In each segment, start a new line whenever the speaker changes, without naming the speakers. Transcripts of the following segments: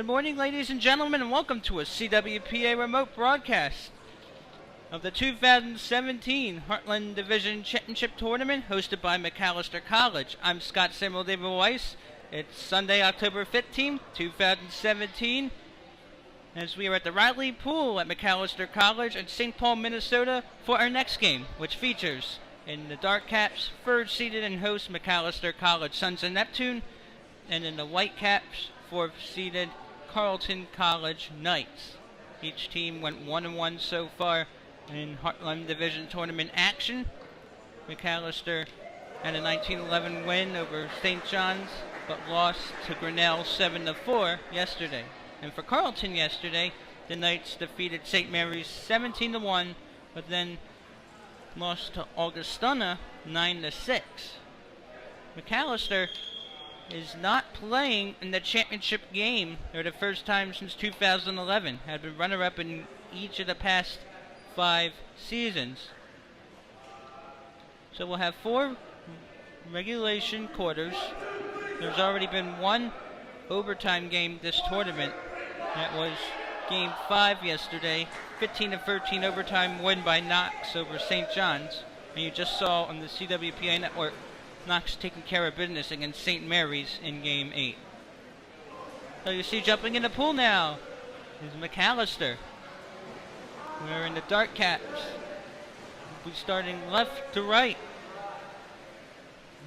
Good morning, ladies and gentlemen, and welcome to a CWPA remote broadcast of the 2017 Heartland Division Championship Tournament hosted by Macalester College. I'm Scott Samuel David Weiss. It's Sunday, October 15th, 2017, as we are at the Riley Pool at Macalester College in St. Paul, Minnesota for our next game, which features in the dark caps, third-seeded and host Macalester College Sons of Neptune, and in the white caps, fourth-seeded Carleton College Knights. Each team went 1-1 so far in Heartland Division Tournament action. Macalester had a 19-11 win over St. John's, but lost to Grinnell 7-4 yesterday. And for Carleton yesterday, the Knights defeated St. Mary's 17-1, but then lost to Augustana 9-6. Macalester is not playing in the championship game for the first time since 2011. Had been runner-up in each of the past 5 seasons. So we'll have 4 regulation quarters. There's already been 1 overtime game this tournament. That was Game 5 yesterday. 15-13 overtime win by Knox over St. John's. And you just saw on the CWPA network Knox taking care of business against St. Mary's in Game 8. So you see jumping in the pool now is Macalester. We're in the dark caps. We'll be starting left to right.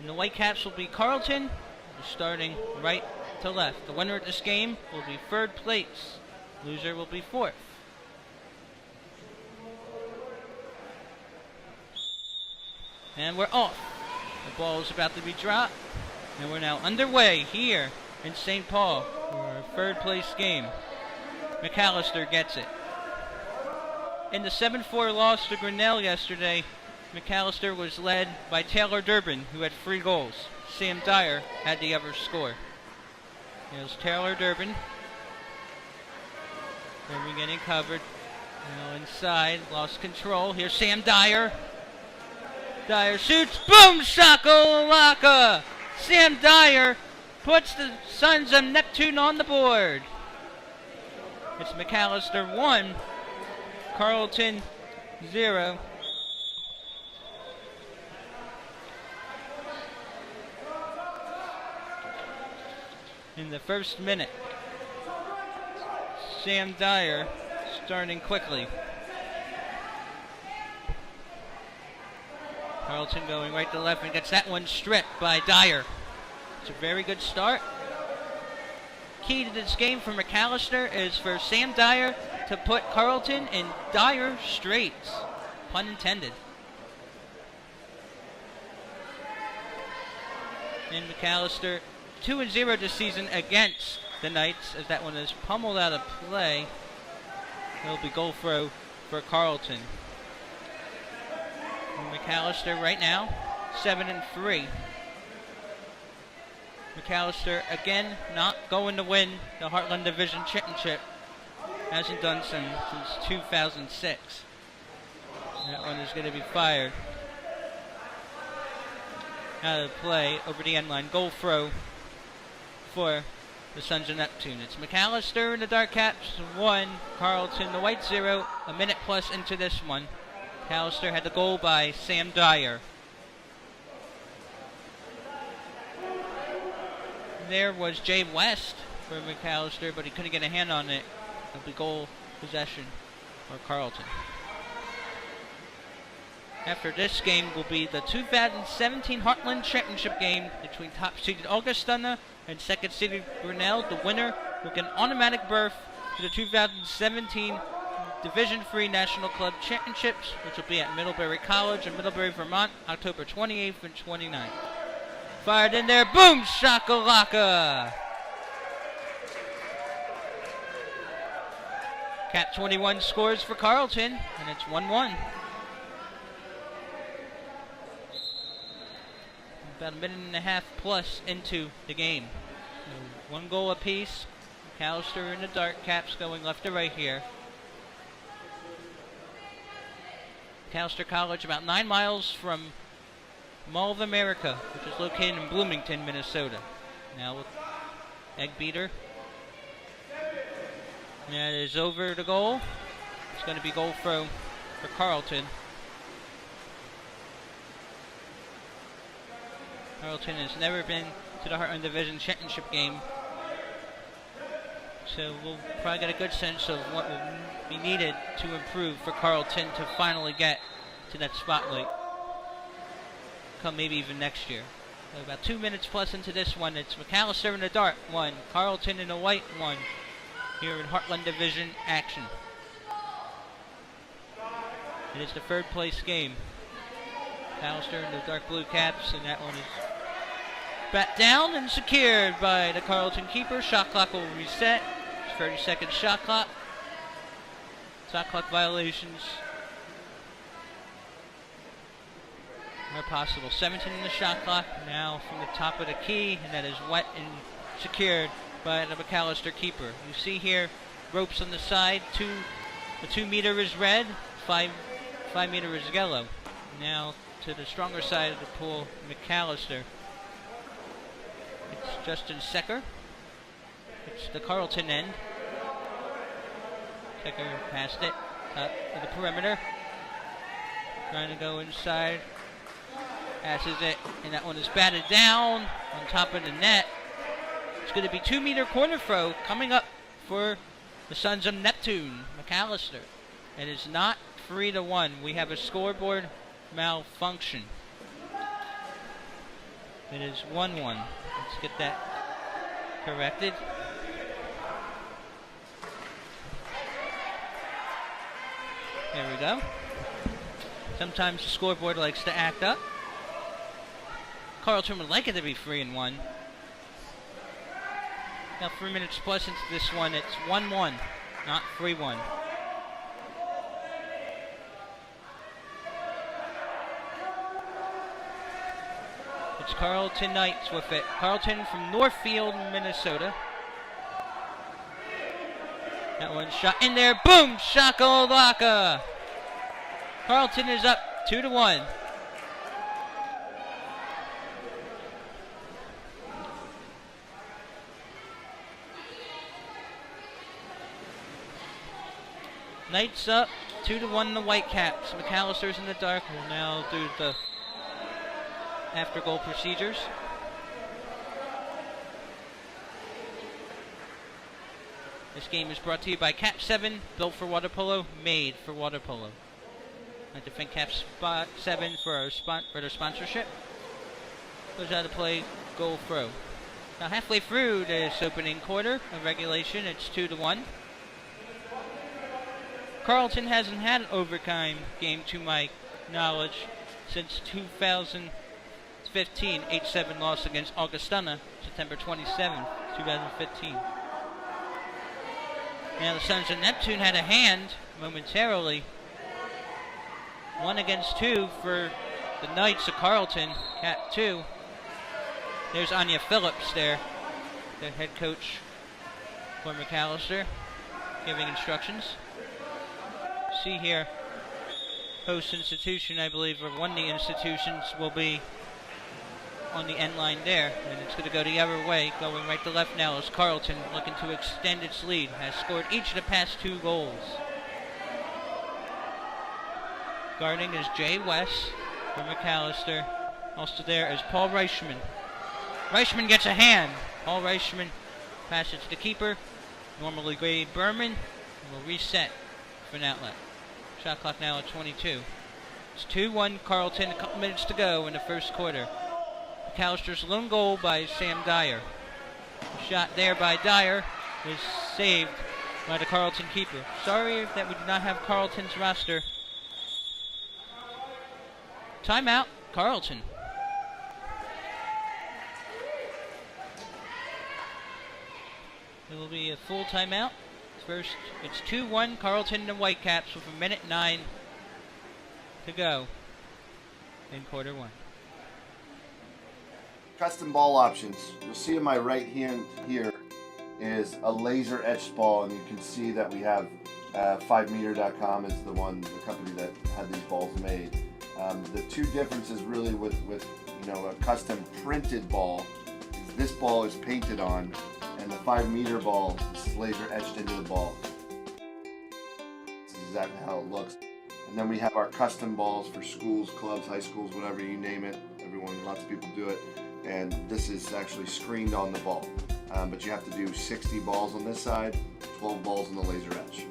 And the white caps will be Carleton. We're starting right to left. The winner of this game will be 3rd place. Loser will be 4th. And we're off. The ball is about to be dropped, and we're now underway here in St. Paul for our 3rd place game. Macalester gets it. In the 7-4 loss to Grinnell yesterday, Macalester was led by Taylor Durbin, who had 3 goals. Sam Dyer had the other score. Here's Taylor Durbin. Durbin getting covered. Now inside, lost control. Here's Sam Dyer. Dyer shoots, boom, shakalaka! Sam Dyer puts the Sons of Neptune on the board. It's Macalester 1, Carleton 0. In the first minute, Sam Dyer starting quickly. Carleton going right to left and gets that one stripped by Dyer. It's a very good start. Key to this game for Macalester is for Sam Dyer to put Carleton in dire straits. Pun intended. And Macalester 2-0 this season against the Knights, as that one is pummeled out of play. It'll be goal throw for Carleton. Macalester right now 7-3. Macalester again not going to win the Heartland Division Championship. Hasn't done so since 2006. That one is going to be fired out of play over the end line. Goal throw for the Sons of Neptune. It's Macalester in the dark caps 1, Carleton the white 0. A minute plus into this one. Macalester had the goal by Sam Dyer. There was Jay West for Macalester, but he couldn't get a hand on it. It'll be goal possession for Carleton. After this game will be the 2017 Heartland Championship game between top-seeded Augustana and second-seeded Grinnell. The winner will get an automatic berth to the 2017 Division III National Club Championships, which will be at Middlebury College in Middlebury, Vermont, October 28th and 29th. Fired in there, boom, shakalaka! Cap 21 scores for Carleton, and it's 1-1. About a minute and a half plus into the game. So 1 goal apiece. Macalester in the dark caps going left to right here. Macalester College about 9 miles from Mall of America, which is located in Bloomington, Minnesota. Now with egg beater. That is over the goal. It's going to be goal throw for Carleton. Carleton has never been to the Heartland Division Championship game, so we'll probably get a good sense of what will be needed to improve for Carleton to finally get to that spotlight. Come maybe even next year. So about 2 minutes plus into this one, it's Macalester in the dark 1, Carleton in the white 1, here in Heartland Division action. It is the third place game. Macalester in the dark blue caps, and that one is bat down and secured by the Carleton keeper. Shot clock will reset. 30-second shot clock. Shot clock violations are possible. 17 in the shot clock. Now from the top of the key, and that is wet and secured by the Macalester keeper. You see here ropes on the side. The 2 meter is red. 5 meter is yellow. Now to the stronger side of the pool, Macalester. It's Justin Secker. It's the Carleton end. Secker passed it up to the perimeter. Trying to go inside. Passes it, and that one is batted down on top of the net. It's going to be 2 meter corner throw coming up for the Sons of Neptune, Macalester. It is not 3-1. We have a scoreboard malfunction. It is 1-1. Let's get that corrected. There we go. Sometimes the scoreboard likes to act up. Carleton would like it to be 3-1. Now 3 minutes plus into this one, it's 1-1, not 3-1. It's Carleton Knights with it. Carleton from Northfield, Minnesota. That one shot in there. Boom! Shakalaka! Carleton is up 2-1. Knights up 2-1 the Whitecaps. Macalester's in the dark. Will now do the after goal procedures. This game is brought to you by Cap 7, built for water polo, made for water polo. I'd like to thank Cap 7 for their sponsorship. Goes out to play goal throw. Now halfway through this opening quarter of regulation, it's 2-1. Carleton hasn't had an overtime game to my knowledge since 2015 8-7 loss against Augustana, September 27, 2015. Now the Sons of Neptune had a hand momentarily. 1-2 for the Knights of Carleton, Cat 2. There's Anya Phillips there, the head coach for Macalester, giving instructions. See here, host institution, I believe, or one of the institutions will be on the end line there, and it's going to go the other way, going right to left now as Carleton, looking to extend its lead, has scored each of the past 2 goals. Guarding is Jay West for Macalester. Also there is Paul Reichman. Reichman gets a hand. Paul Reichman passes to the keeper. Normally Gray Berman will reset for an outlet. Shot clock now at 22. It's 2-1 Carleton, a couple minutes to go in the first quarter. Macalester's lone goal by Sam Dyer. The shot there by Dyer is saved by the Carleton keeper. Sorry that we do not have Carleton's roster. Timeout, Carleton. It will be a full timeout. First, it's 2-1 Carleton and Whitecaps with 1:09 to go in quarter 1.
Custom ball options. You'll see in my right hand here is a laser etched ball, and you can see that we have 5meter.com is the company that had these balls made. The two differences really with a custom printed ball is this ball is painted on, and the 5 meter ball is laser etched into the ball. that and how it looks. And then we have our custom balls for schools, clubs, high schools, whatever you name it. Lots of people do it. And this is actually screened on the ball. But you have to do 60 balls on this side, 12 balls on the laser etch.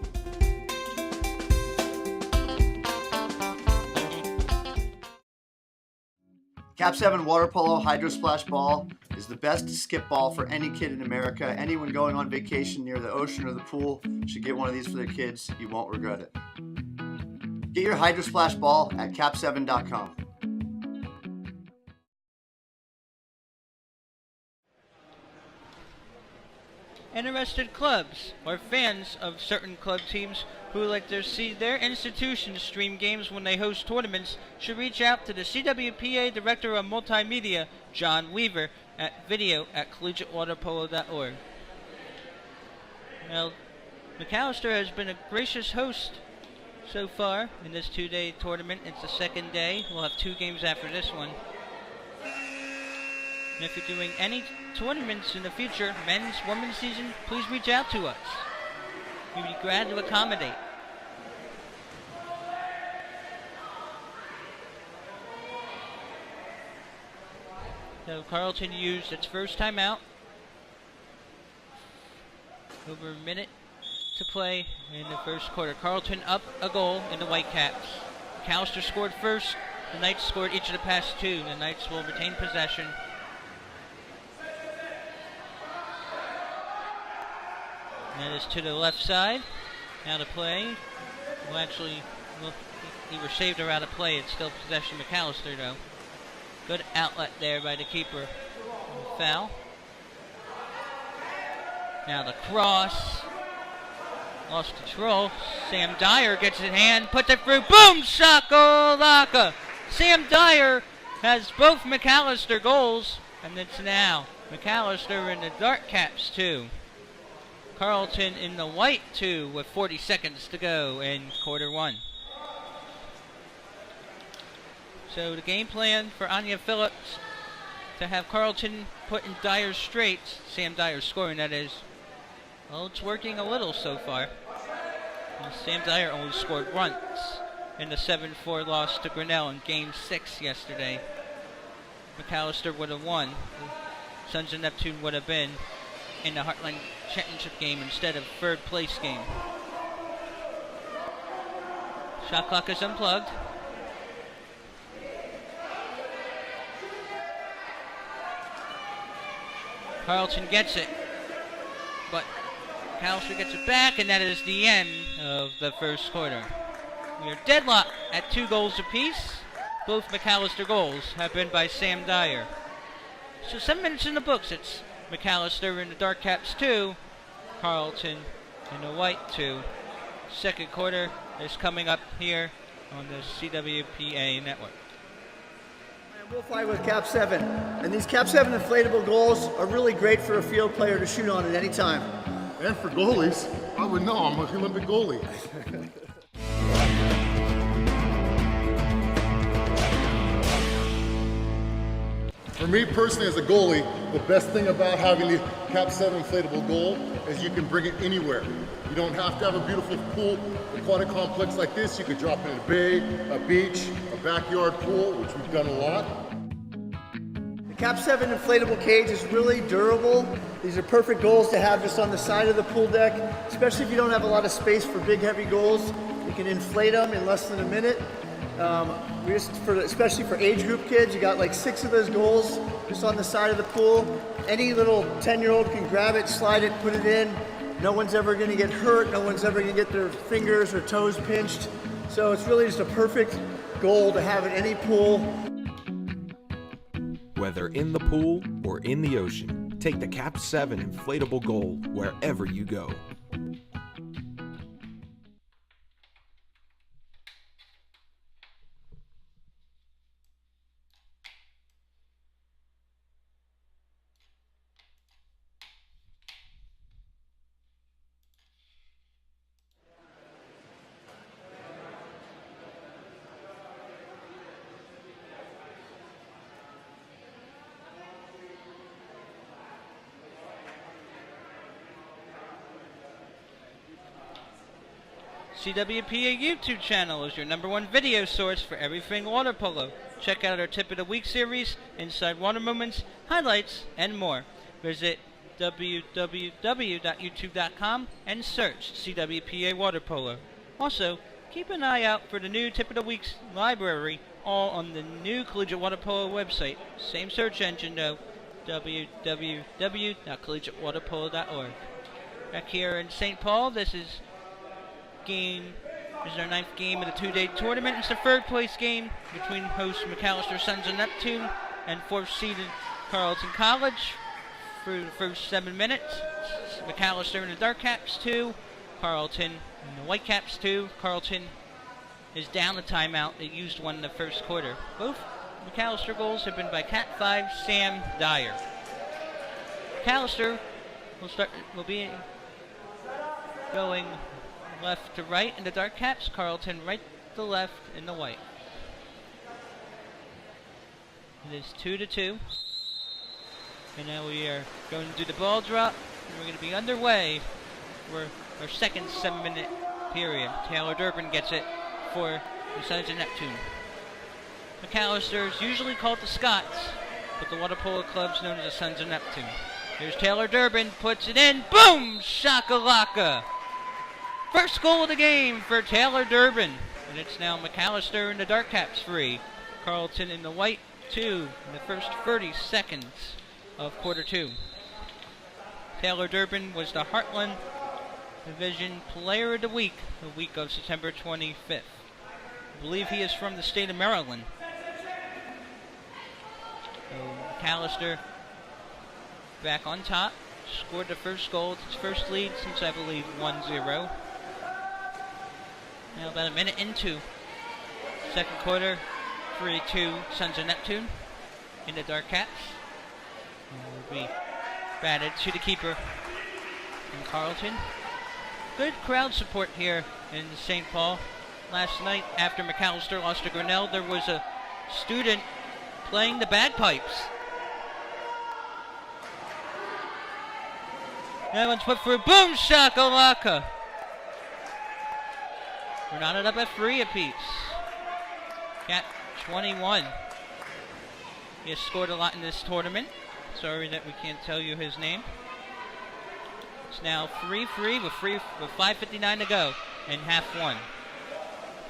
Cap 7 Water Polo Hydro Splash Ball is the best skip ball for any kid in America. Anyone going on vacation near the ocean or the pool should get one of these for their kids. You won't regret it. Get your Hydro Splash ball at cap7.com.
Interested clubs or fans of certain club teams who would like to see their institutions stream games when they host tournaments should reach out to the CWPA Director of Multimedia, John Weaver, at video@collegiatewaterpolo.org. Now, Macalester has been a gracious host so far in this two-day tournament. It's the second day. We'll have 2 games after this one. And if you're doing any tournaments in the future, men's, women's season, please reach out to us. We'd be glad to accommodate. So Carleton used its first timeout. Over a minute to play in the first quarter. Carleton up a goal in the Whitecaps. Macalester scored first. The Knights scored each of the past 2. The Knights will retain possession. That is to the left side. Now to play. He was saved or out of play. It's still possession Macalester though. Good outlet there by the keeper. Foul. Now the cross. Lost control. Sam Dyer gets it in hand. Puts it through. Boom! Shakalaka! Sam Dyer has both Macalester goals. And it's now Macalester in the dark caps 2. Carleton in the white 2 with 40 seconds to go in quarter 1. So the game plan for Anya Phillips to have Carleton put in Dyer's straights, Sam Dyer scoring that is, well, it's working a little so far. And Sam Dyer only scored once in the 7-4 loss to Grinnell in Game 6 yesterday. Macalester would have won. Sons of Neptune would have been in the Heartland Championship game instead of third place game. Shot clock is unplugged. Carleton gets it, but Macalester gets it back, and that is the end of the first quarter. We are deadlocked at 2 goals apiece. Both Macalester goals have been by Sam Dyer. So 7 minutes in the books. It's Macalester in the dark caps 2, Carleton in the white 2. Second quarter is coming up here on the CWPA network.
We'll fight with Cap 7, and these Cap 7 inflatable goals are really great for a field player to shoot on at any time.
And for goalies, I would know, I'm an Olympic goalie. For me personally as a goalie, the best thing about having the Cap 7 inflatable goal is you can bring it anywhere. You don't have to have a beautiful pool, aquatic complex like this. You could drop it in a bay, a beach, a backyard pool, which we've done a lot.
The Cap 7 inflatable cage is really durable. These are perfect goals to have just on the side of the pool deck, especially if you don't have a lot of space for big heavy goals. You can inflate them in less than a minute. Especially for age group kids, you got like 6 of those goals just on the side of the pool. Any little 10-year-old can grab it, slide it, put it in. No one's ever going to get hurt. No one's ever going to get their fingers or toes pinched. So it's really just a perfect goal to have in any pool.
Whether in the pool or in the ocean, take the Cap 7 inflatable goal wherever you go.
CWPA YouTube channel is your #1 video source for everything water polo. Check out our Tip of the Week series, Inside Water Moments, highlights, and more. Visit www.youtube.com and search CWPA Water Polo. Also, keep an eye out for the new Tip of the Week's library, all on the new Collegiate Water Polo website. Same search engine though, www.collegiatewaterpolo.org. Back here in St. Paul, this is our 9th game of the 2-day tournament. It's the 3rd place game between host Macalester Sons of Neptune and 4th seeded Carleton College. Through the first 7 minutes, Macalester in the dark caps 2, Carleton in the white caps 2. Carleton is down the timeout. They used one in the first quarter. Both Macalester goals have been by Cat 5 Sam Dyer. Macalester will be going left to right in the dark caps, Carleton right to left in the white. It is 2-2. And now we are going to do the ball drop, and we're going to be underway for our second 7-minute period. Taylor Durbin gets it for the Sons of Neptune. Macalester is usually called the Scots, but the water polo club's known as the Sons of Neptune. Here's Taylor Durbin, puts it in, boom! Shakalaka! First goal of the game for Taylor Durbin. And it's now Macalester in the dark caps 3, Carleton in the white 2 in the first 30 seconds of quarter 2. Taylor Durbin was the Heartland Division Player of the week of September 25th. I believe he is from the state of Maryland. So Macalester back on top, scored the first goal. It's his first lead since, I believe, 1-0. Now about a minute into second quarter, 3-2 Sons of Neptune in the dark caps. And will be batted to the keeper in Carleton. Good crowd support here in St. Paul. Last night, after Macalester lost to Grinnell, there was a student playing the bagpipes. That one's put through. Boom shakalaka! We're knotted up at 3 apiece. Cat 21. He has scored a lot in this tournament. Sorry that we can't tell you his name. It's now 3-3 with 5:59 to go in half 1.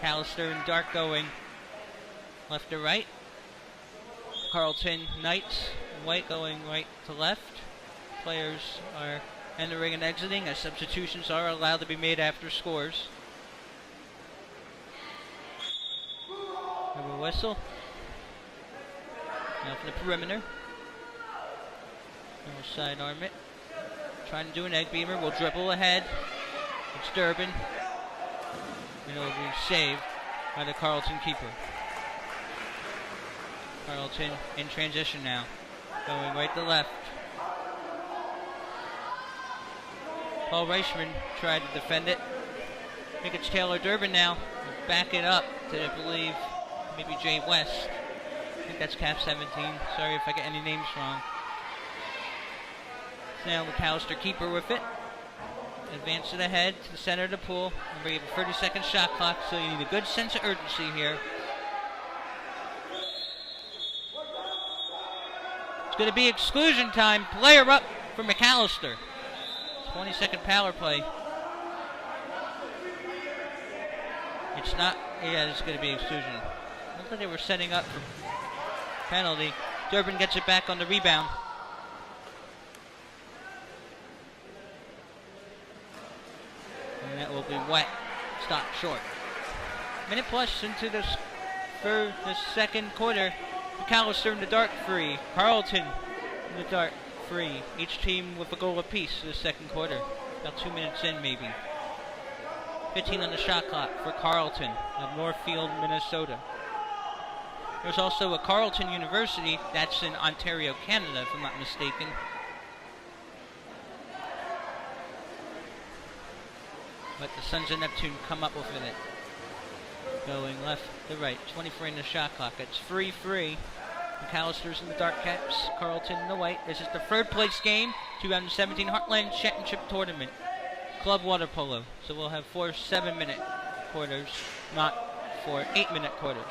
Macalester and Dark going left to right. Carleton Knights White going right to left. Players are entering and exiting as substitutions are allowed to be made after scores. Have a whistle. Now from the perimeter. We'll sidearm it. Trying to do an egg beamer. We'll dribble ahead. It's Durbin. And it'll be saved by the Carleton keeper. Carleton in transition now. Going right to left. Paul Reichman tried to defend it. I think it's Taylor Durbin now. We'll back it up to, I believe, maybe Jay West. I think that's Cap 17. Sorry if I get any names wrong. Now Macalester keeper with it. Advance it ahead to the center of the pool. Remember, you have a 30-second shot clock, so you need a good sense of urgency here. It's going to be exclusion time. Player up for Macalester. 20-second power play. It's not. Yeah, it's going to be exclusion. Looks like they were setting up for penalty. Durbin gets it back on the rebound. And that will be wet. Stop short. Minute plus into the second quarter. Macalester in the dark 3. Carleton in the dark 3. Each team with a goal apiece in the second quarter. About 2 minutes in, maybe. 15 on the shot clock for Carleton of Northfield, Minnesota. There's also a Carleton University that's in Ontario, Canada, if I'm not mistaken. But the Sons of Neptune come up with it. Going left to right. 24 in the shot clock. It's 3-3. Macalester's in the dark caps. Carleton in the white. This is the 3rd place game. 2017 Heartland Championship Tournament. Club Water Polo. So we'll have 4 7-minute quarters, not for 8-minute quarters.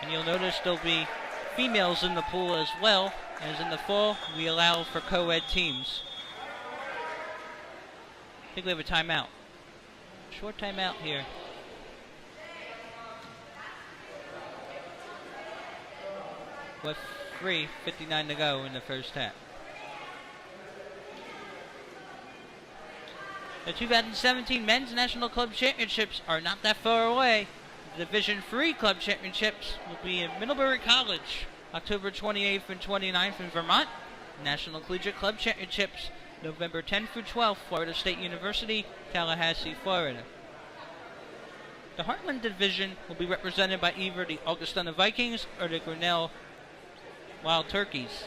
And you'll notice there'll be females in the pool as well, as in the fall we allow for co-ed teams. I think we have a timeout. Short timeout here. With 3:59 to go in the first half. The 2017 Men's National Club Championships are not that far away. The Division III Club Championships will be in Middlebury College, October 28th and 29th in Vermont. National Collegiate Club Championships, November 10th through 12th, Florida State University, Tallahassee, Florida. The Heartland Division will be represented by either the Augustana Vikings or the Grinnell Wild Turkeys.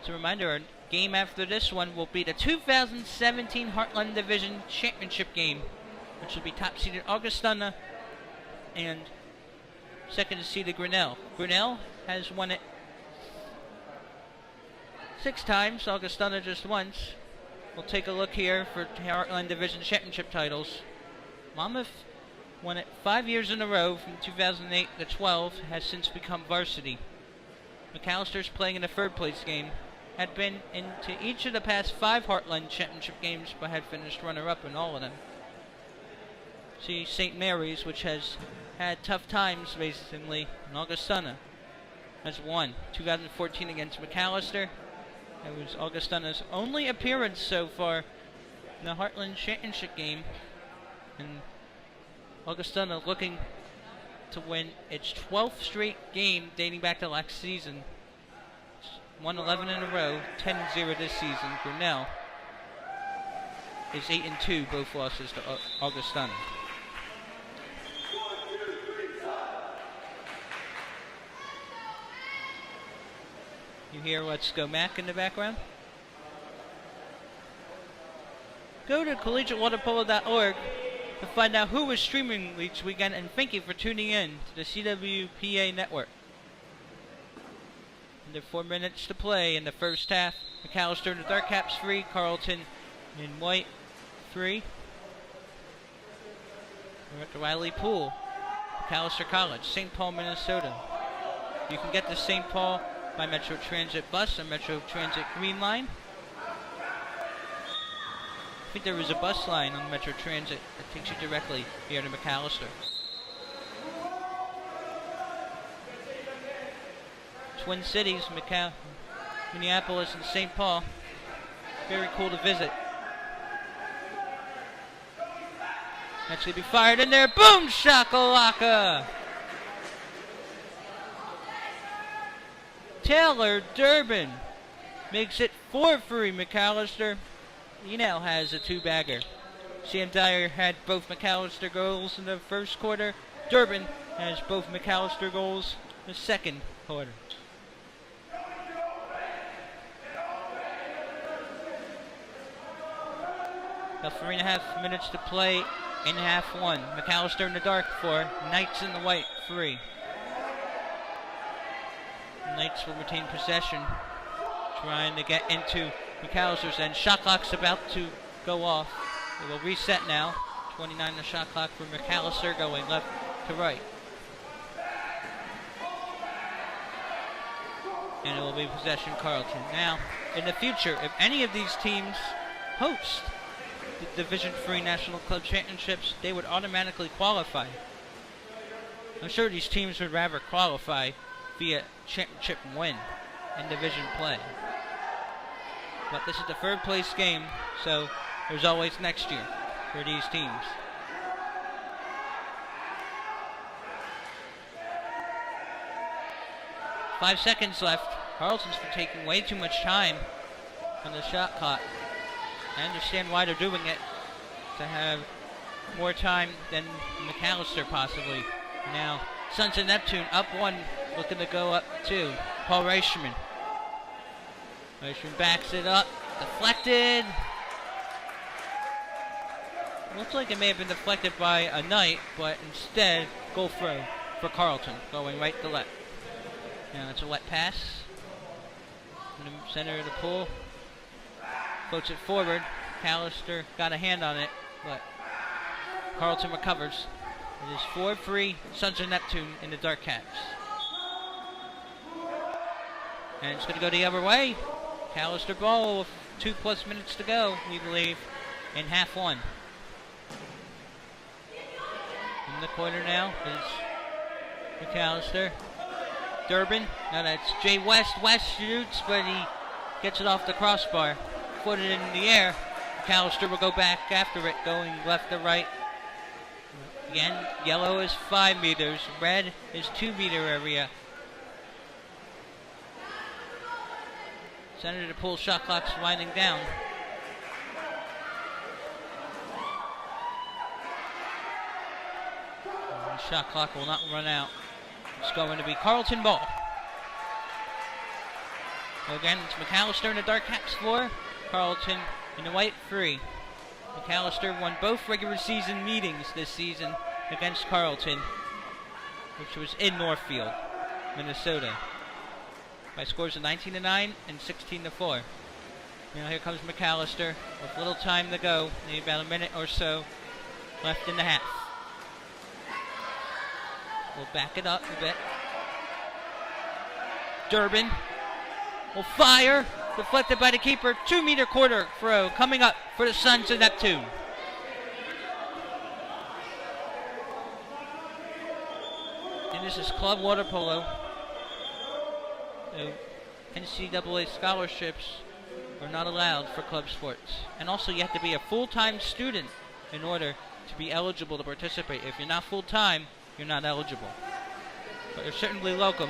As a reminder, our game after this one will be the 2017 Heartland Division Championship game, which will be top-seeded Augustana and second-seeded Grinnell. Grinnell has won it 6 times, Augustana just once. We'll take a look here for Heartland Division Championship titles. Monmouth won it 5 years in a row from 2008 to 12, has since become varsity. Macalester's playing in the third-place game, had been into each of the past 5 Heartland Championship games, but had finished runner-up in all of them. See St. Mary's, which has had tough times recently, in Augustana, has won 2014 against Macalester. It was Augustana's only appearance so far in the Heartland Championship game, and Augustana looking to win its 12th straight game dating back to last season. Won 11 in a row, 10-0 this season. Grinnell is 8-2, both losses to Augustana. You hear Let's Go Mac in the background? Go to collegiatewaters.org to find out who is streaming each weekend, and thank you for tuning in to the CWPA network. Under 4 minutes to play in the first half. Macalester in the dark caps 3, Carleton in white 3. We're at the Riley Pool, Macalester College, St. Paul, Minnesota. You can get to St. Paul by Metro Transit bus or Metro Transit Green Line. I think there is a bus line on Metro Transit that takes you directly here to Macalester. Twin Cities, Minneapolis and St. Paul. Very cool to visit. Actually be fired in there. Boom shakalaka! Taylor Durbin makes it 4-3 Macalester. He now has a 2-bagger. Sam Dyer had both Macalester goals in the first quarter. Durbin has both Macalester goals in the second quarter. About 3.5 minutes to play in half one. Macalester in the dark 4, Knights in the white 3. The Knights will retain possession, trying to get into Macalester's end. Shot clock's about to go off. It will reset now. 29 the shot clock for Macalester, going left to right. And it will be possession Carleton. Now, in the future, if any of these teams host the Division III National Club Championships, they would automatically qualify. I'm sure these teams would rather qualify via championship win in division play. But this is the third place game, so there's always next year for these teams. Five seconds left. Carleton's for taking way too much time on the shot clock. I understand why they're doing it, to have more time than Macalester possibly. Now, Sons of Neptune up 1, looking to go up 2. Paul Reichman. Reichman backs it up, deflected. Looks like it may have been deflected by a Knight, but instead, goal throw for Carleton, going right to left. Now it's a wet pass in the center of the pool. Floats it forward. Macalester got a hand on it, but Carleton recovers. It is 4-3 Sons of Neptune in the Dark Caps. And it's going to go the other way. Macalester ball with 2+ minutes to go, we believe, in half one. In the corner now is Macalester. Durbin. Now that's Jay West. West shoots, but he gets it off the crossbar. Footed in the air. Macalester will go back after it, going left to right. Again, yellow is 5 meters. Red is 2 meter area. Senator Pool shot clock's winding down. The shot clock will not run out. It's going to be Carleton ball. So again, it's Macalester in the Dark Caps 4, Carleton in the white 3. Macalester won both regular season meetings this season against Carleton, which was in Northfield, Minnesota, by scores of 19-9 and 16-4. Now here comes Macalester with little time to go, maybe about a minute or so left in the half. We'll back it up a bit. Durbin will fire, deflected by the keeper. 2 meter quarter throw coming up for the Sons of Neptune. And this is club water polo. So NCAA scholarships are not allowed for club sports. And also you have to be a full-time student in order to be eligible to participate. If you're not full-time, you're not eligible. But you're certainly welcome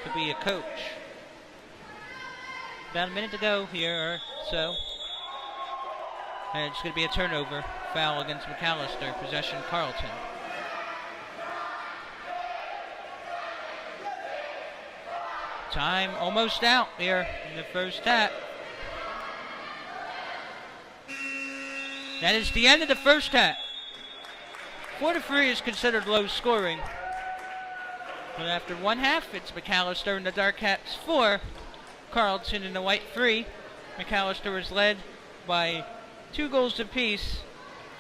to be a coach. About a minute to go here or so. And it's going to be a turnover. Foul against Macalester. Possession Carleton. Time almost out here in the first half. That is the end of the first half. 4-3 is considered low scoring. But after one half, it's Macalester in the Dark Caps 4, Carleton in the white 3. Macalester was led by 2 goals apiece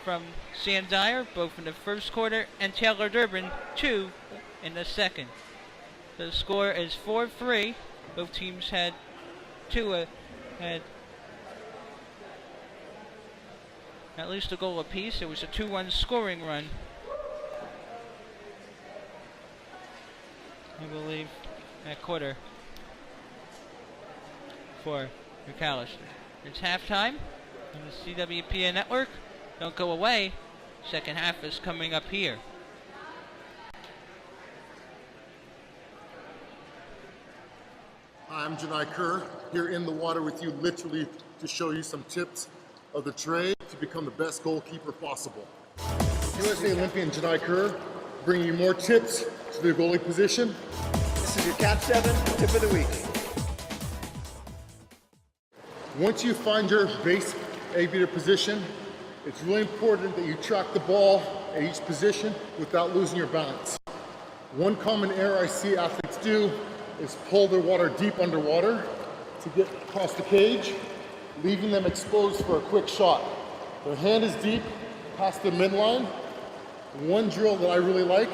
from Sam Dyer, both in the first quarter, and Taylor Durbin, 2 in the second. The score is 4-3. Both teams had at least a goal apiece. It was a 2-1 scoring run, I believe, at quarter for Macalester. It's halftime on the CWPA network. Don't go away. Second half is coming up here.
I'm Janai Kerr, here in the water with you, literally to show you some tips of the trade to become the best goalkeeper possible. USA Olympian Janai Kerr, bringing you more tips to the goalie position.
This is your Cap 7 tip of the week.
Once you find your base A-beater position, it's really important that you track the ball at each position without losing your balance. One common error I see athletes do is pull their water deep underwater to get across the cage, leaving them exposed for a quick shot. Their hand is deep past the midline. One drill that I really like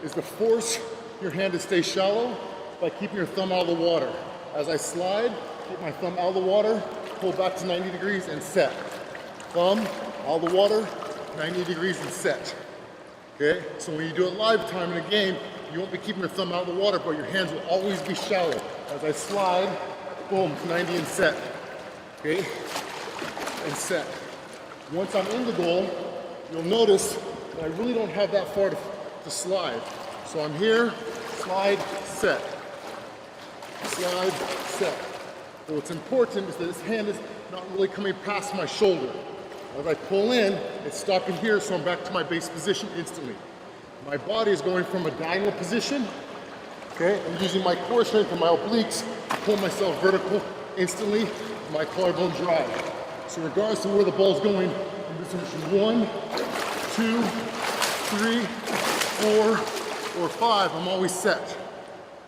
is to force your hand to stay shallow by keeping your thumb out of the water. As I slide, keep my thumb out of the water, pull back to 90 degrees and set. Thumb out of the water, 90 degrees and set. Okay, so when you do it live time in a game, you won't be keeping your thumb out of the water, but your hands will always be shallow. As I slide, boom, 90 and set. Okay, and set. Once I'm in the goal, you'll notice that I really don't have that far to slide. So I'm here, slide, set. Slide, set. But what's important is that this hand is not really coming past my shoulder. As I pull in, it's stopping here, so I'm back to my base position instantly. My body is going from a diagonal position, okay? I'm using my core strength and my obliques to pull myself vertical instantly, my collarbone drive. So regardless of where the ball's going, in this position 1, 2, 3, 4, or 5, I'm always set.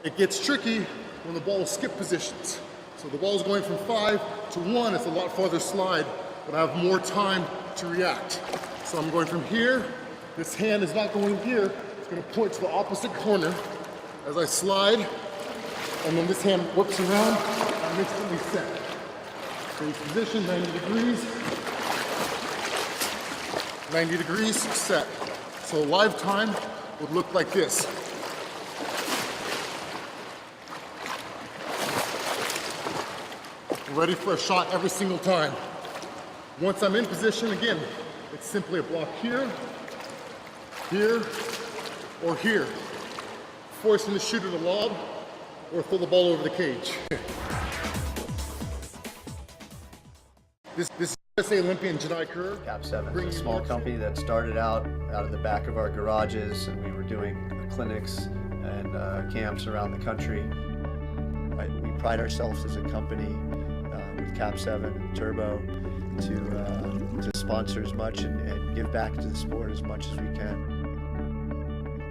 It gets tricky when the ball skip positions. So the ball is going from 5 to 1, it's a lot farther slide, but I have more time to react. So I'm going from here This hand is not going here. It's going to point to the opposite corner as I slide, and then this hand whips around and instantly set. Base position, 90 degrees. 90 degrees, set. So live time would look like this. Ready for a shot every single time. Once I'm in position, again, it's simply a block here, here, or here. Forcing the shooter to lob or throw the ball over the cage. This is USA Olympian Janai Kerr.
Cap 7 is a small company that started out of the back of our garages, and we were doing clinics and camps around the country. We pride ourselves as a company with Cap 7 and Turbo to sponsor as much and give back to the sport as much as we can.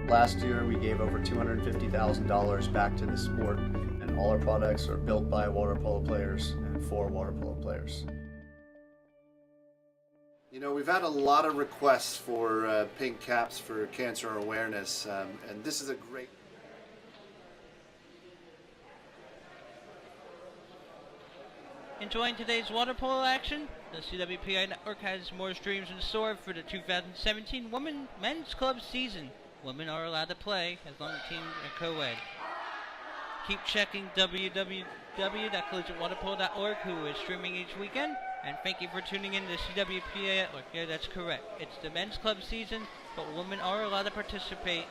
Last year we gave over $250,000 back to the sport, and all our products are built by water polo players and for water polo players.
You know, we've had a lot of requests for pink caps for cancer awareness, and this is a great...
Enjoying today's water polo action? The CWPA network has more streams in store for the 2017 Men's Club season. Women are allowed to play as long as teams are co-ed. Keep checking www.collegiatewaterpolo.org, who is streaming each weekend. And thank you for tuning in to the CWPA network. Yeah, that's correct. It's the men's club season, but women are allowed to participate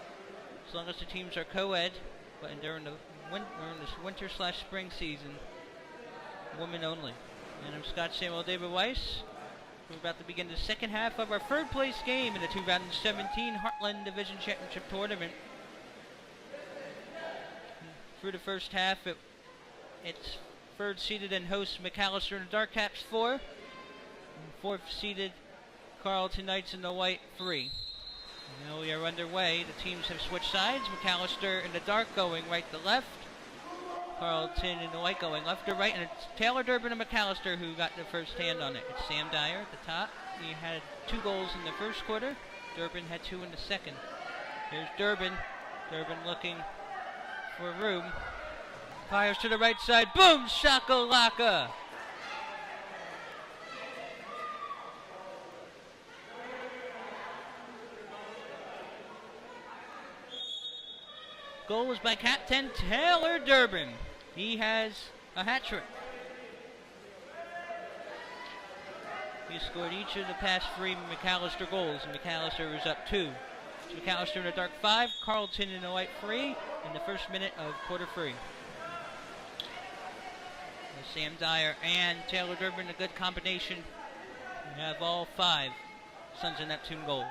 as long as the teams are co-ed. But during this winter/spring season, women only. And I'm Scott Samuel David Weiss. We're about to begin the second half of our third place game in the 2017 Heartland Division Championship Tournament. Through the first half, it's third seeded and host Macalester in the dark caps 4. And fourth seeded Carleton Knights in the white 3. Now we are underway. The teams have switched sides. Macalester in the dark going right to left. Carleton in the white going left to right, and it's Taylor Durbin and Macalester who got the first hand on it. It's Sam Dyer at the top. He had 2 goals in the first quarter. Durbin had 2 in the second. Here's Durbin. Durbin looking for room. Fires to the right side. Boom! Shakalaka! Goal was by Captain Taylor Durbin. He has a hat trick. He scored each of the past 3 Macalester goals, and Macalester is up 2. It's Macalester in the dark 5, Carleton in the white 3, in the first minute of quarter 3. Sam Dyer and Taylor Durbin, a good combination. We have all 5 Sons of Neptune goals.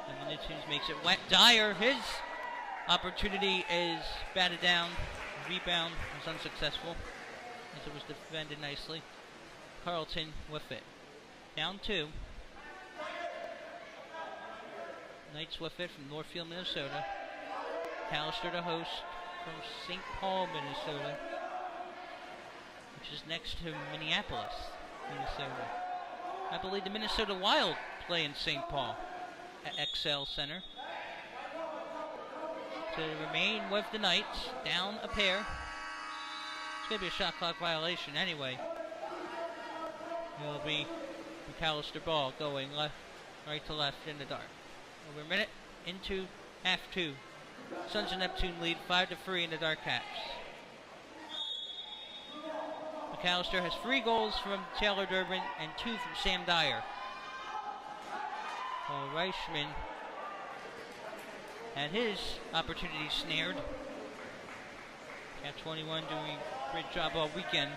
And the Neptunes makes it wet. Dyer, his opportunity is batted down. Rebound was unsuccessful as it was defended nicely. Carleton with it. Down 2. Knights with it from Northfield, Minnesota. Macalester the host from St. Paul, Minnesota, which is next to Minneapolis, Minnesota. I believe the Minnesota Wild play in St. Paul at XL Center. To remain with the Knights, down a pair. It's going to be a shot clock violation anyway. It'll be Macalester ball going right to left in the dark. Over a minute into half 2. Sons of Neptune lead 5-3 in the dark caps. Macalester has 3 goals from Taylor Durbin and 2 from Sam Dyer. Paul Reichman had his opportunity snared. Cat 21 doing a great job all weekend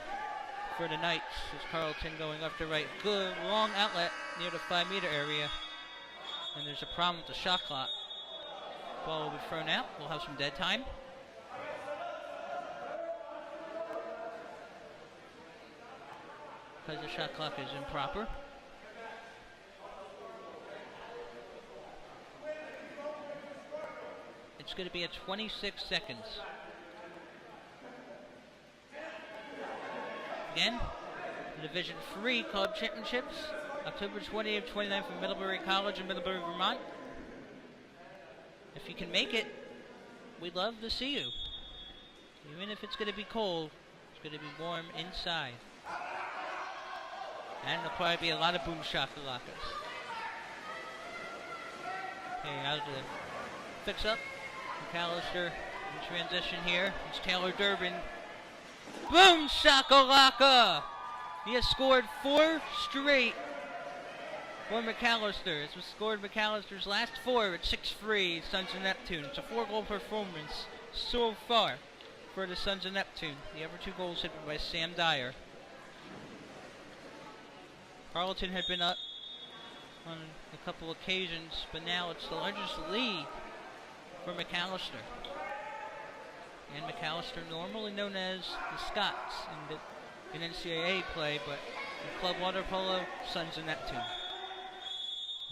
for the Knights. As Carleton going up to right. Good long outlet near the 5-meter area. And there's a problem with the shot clock. Ball will be thrown out. We'll have some dead time. Because the shot clock is improper. It's going to be at 26 seconds. Again, the Division 3 Club Championships, October 20th, 29th from Middlebury College in Middlebury, Vermont. if you can make it, we'd love to see you. Even if it's going to be cold, it's going to be warm inside. And there'll probably be a lot of boom shakalakas. Okay, how's the fix up? Macalester in transition here. It's Taylor Durbin. Boom shakalaka! He has scored 4 straight for Macalester. This was scored Macalester's last 4 at 6-3 Sons of Neptune. It's a 4-goal performance so far for the Sons of Neptune. The other 2 goals hit by Sam Dyer. Carleton had been up on a couple occasions, but now it's the largest lead for Macalester. And Macalester, normally known as the Scots in NCAA play, but in Club Water Polo, Sons of Neptune.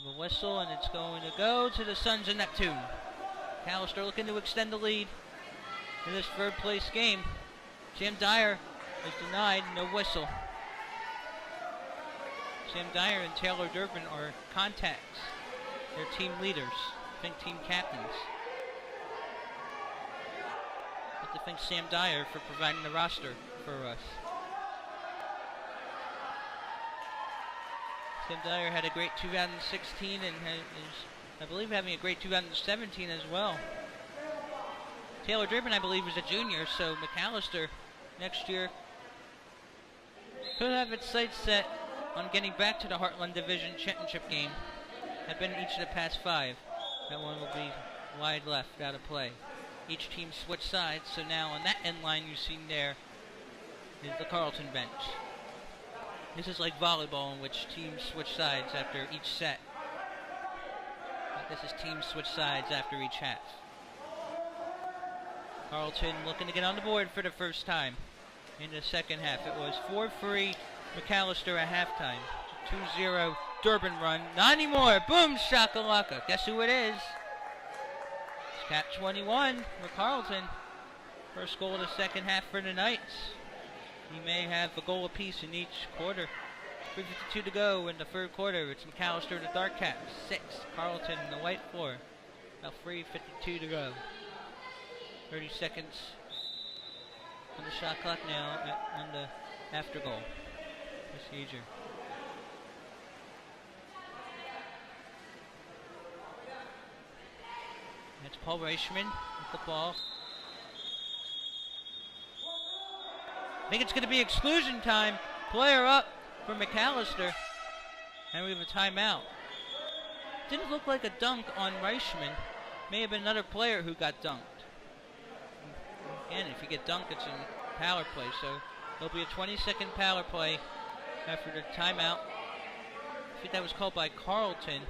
The whistle, and it's going to go to the Sons of Neptune. Macalester looking to extend the lead in this 3rd place game. Sam Dyer is denied, no whistle. Sam Dyer and Taylor Durbin are contacts. They're team leaders, I think team captains. I'd like to thank Sam Dyer for providing the roster for us. Sam Dyer had a great 2016 and is, I believe, having a great 2017 as well. Taylor Durbin, I believe, is a junior, so Macalester next year could have its sights set on getting back to the Heartland Division Championship game. Have been in each of the past 5. That one will be wide left, out of play. Each team switched sides, so now on that end line you've seen there is the Carleton bench. This is like volleyball, in which teams switch sides after each set. This is teams switch sides after each half. Carleton looking to get on the board for the first time in the second half. It was 4-3 Macalester at halftime. 2-0 Durbin run. Not anymore. Boom shakalaka. Guess who it is? It's Cap 21 for Carleton. First goal of the second half for the Knights. He may have a goal apiece in each quarter. 3:52 to go in the 3rd quarter. It's Macalester in the dark cap. 6. Carleton in the white 4. About 3:52 to go. 30 seconds on the shot clock now on the after goal procedure. That's Paul Reichman with the ball. I think it's going to be exclusion time. Player up for Macalester. And we have a timeout. Didn't look like a dunk on Reichman. May have been another player who got dunked. And if you get dunked, it's a power play. So there'll be a 20-second power play after the timeout. I think that was called by Carleton.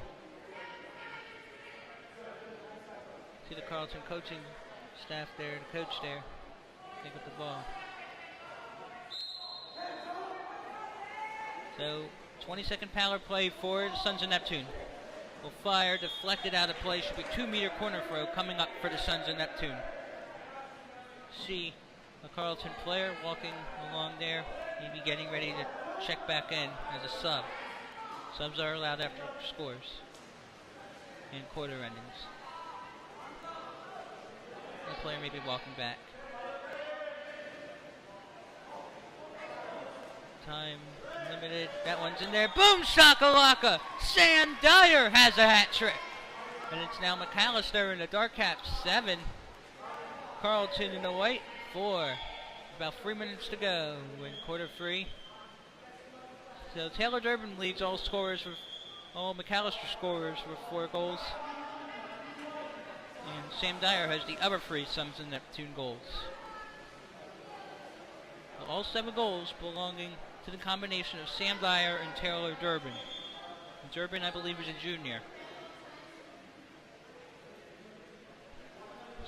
See the Carleton coaching staff there, the coach there. Take with the ball. So 20-second power play for the Sons of Neptune. Will fire, deflected out of play. Should be 2-meter corner throw coming up for the Sons of Neptune. See a Carleton player walking along there. Maybe getting ready to check back in as a sub. Subs are allowed after scores in quarter endings. The player may be walking back. Time limited. That one's in there. Boom shakalaka! Sam Dyer has a hat trick. And it's now Macalester in the dark cap. 7. Carleton in the white. 4. About 3 minutes to go in quarter 3. So Taylor Durbin leads all scorers with all Macalester scorers with 4 goals. And Sam Dyer has the other 3 Sons of Neptune goals. All 7 goals belonging to the combination of Sam Dyer and Taylor Durbin. And Durbin, I believe, is a junior.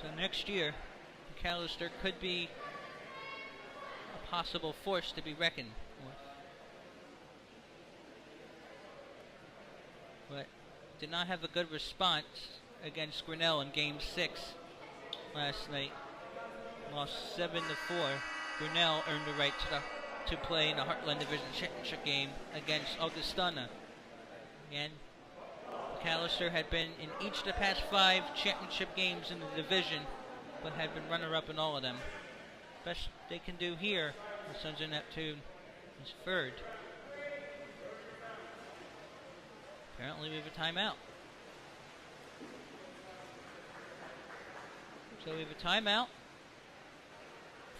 So next year, Macalester could be a possible force to be reckoned with. But did not have a good response against Grinnell in Game 6 last night. Lost 7-4. Grinnell earned the right to play in the Heartland Division Championship game against Augustana. Again, Macalester had been in each of the past 5 championship games in the division, but had been runner-up in all of them. Best they can do here, the Sons of Neptune, is third. Apparently we have a timeout. So we have a timeout.